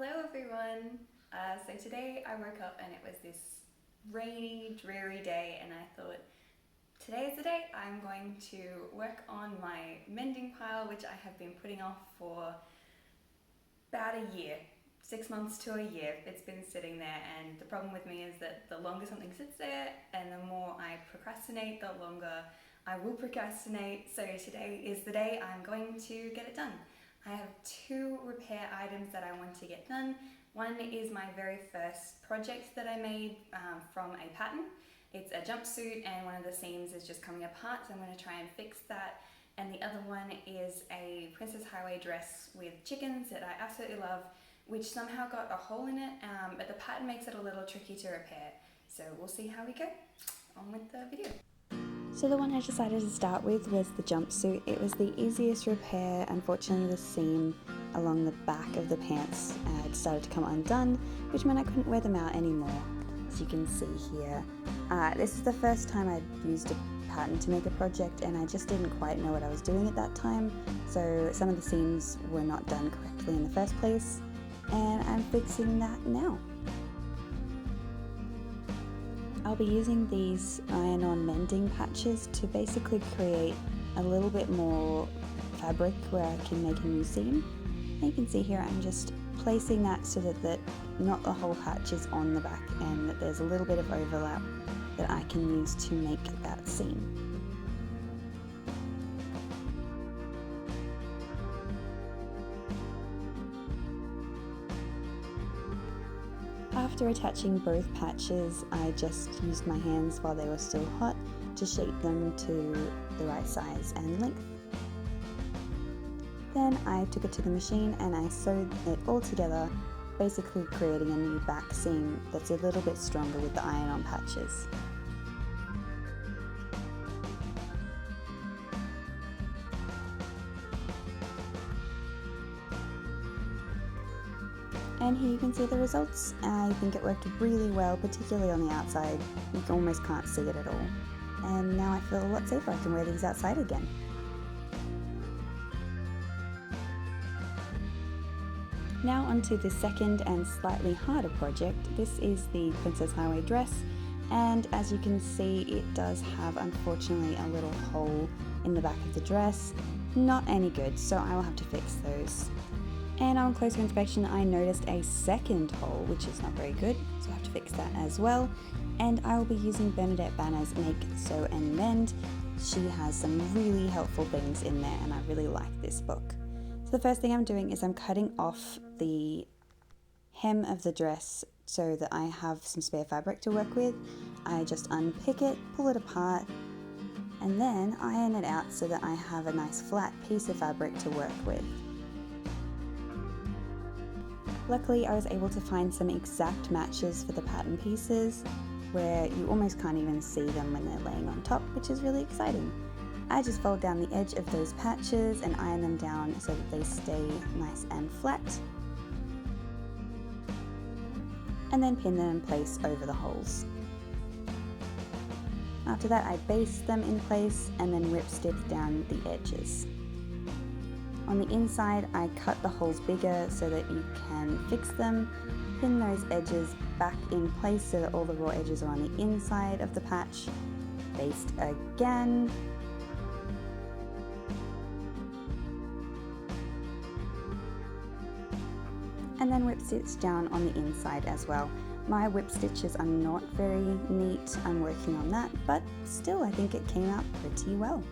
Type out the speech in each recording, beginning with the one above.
Hello everyone! So today I woke up and it was this rainy, dreary day, and I thought today is the day I'm going to work on my mending pile, which I have been putting off for about a year. 6 months to a year it's been sitting there, and the problem with me is that the longer something sits there and the more I procrastinate, the longer I will procrastinate. So today is the day I'm going to get it done. I have two repair items that I want to get done. One is my very first project that I made from a pattern. It's a jumpsuit and one of the seams is just coming apart, so I'm going to try and fix that. And the other one is a Princess Highway dress with chickens that I absolutely love, which somehow got a hole in it, but the pattern makes it a little tricky to repair. So we'll see how we go. On with the video. So the one I decided to start with was the jumpsuit. It was the easiest repair. Unfortunately, the seam along the back of the pants had started to come undone, which meant I couldn't wear them out anymore, as you can see here. This is the first time I'd used a pattern to make a project, and I just didn't quite know what I was doing at that time, so some of the seams were not done correctly in the first place, and I'm fixing that now. I'll be using these iron-on mending patches to basically create a little bit more fabric where I can make a new seam. And you can see here I'm just placing that so that not the whole patch is on the back, and that there's a little bit of overlap that I can use to make that seam. After attaching both patches, I just used my hands while they were still hot to shape them to the right size and length. Then I took it to the machine and I sewed it all together, basically creating a new back seam that's a little bit stronger with the iron-on patches. And here you can see the results. I think it worked really well, particularly on the outside. You almost can't see it at all. And now I feel a lot safer. I can wear these outside again. Now onto the second and slightly harder project. This is the Princess Highway dress, and as you can see, it does have, unfortunately, a little hole in the back of the dress. Not any good, so I will have to fix those. And on closer inspection, I noticed a second hole, which is not very good, so I have to fix that as well. And I will be using Bernadette Banner's Make, Sew and Mend. She has some really helpful things in there, and I really like this book. So the first thing I'm doing is I'm cutting off the hem of the dress so that I have some spare fabric to work with. I just unpick it, pull it apart, and then iron it out so that I have a nice flat piece of fabric to work with. Luckily, I was able to find some exact matches for the pattern pieces where you almost can't even see them when they're laying on top, which is really exciting. I just fold down the edge of those patches and iron them down so that they stay nice and flat, and then pin them in place over the holes. After that, I baste them in place and then whip stitch down the edges. On the inside, I cut the holes bigger so that you can fix them, pin those edges back in place so that all the raw edges are on the inside of the patch, baste again, and then whip stitch down on the inside as well. My whip stitches are not very neat, I'm working on that, but still I think it came out pretty well.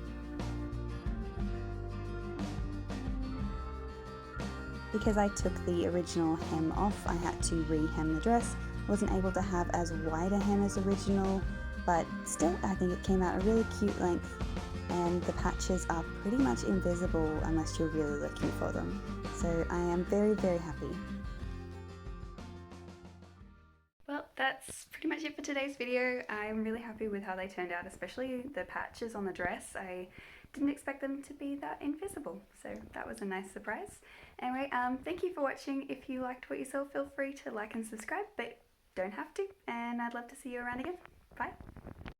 Because I took the original hem off, I had to re-hem the dress. Wasn't able to have as wide a hem as original, but still I think it came out a really cute length, and the patches are pretty much invisible unless you're really looking for them. So I am very, very happy. Well, that's pretty much it for today's video. I'm really happy with how they turned out, especially the patches on the dress. I didn't expect them to be that invisible, so that was a nice surprise. Anyway, thank you for watching. If you liked what you saw, feel free to like and subscribe, but don't have to, and I'd love to see you around again. Bye!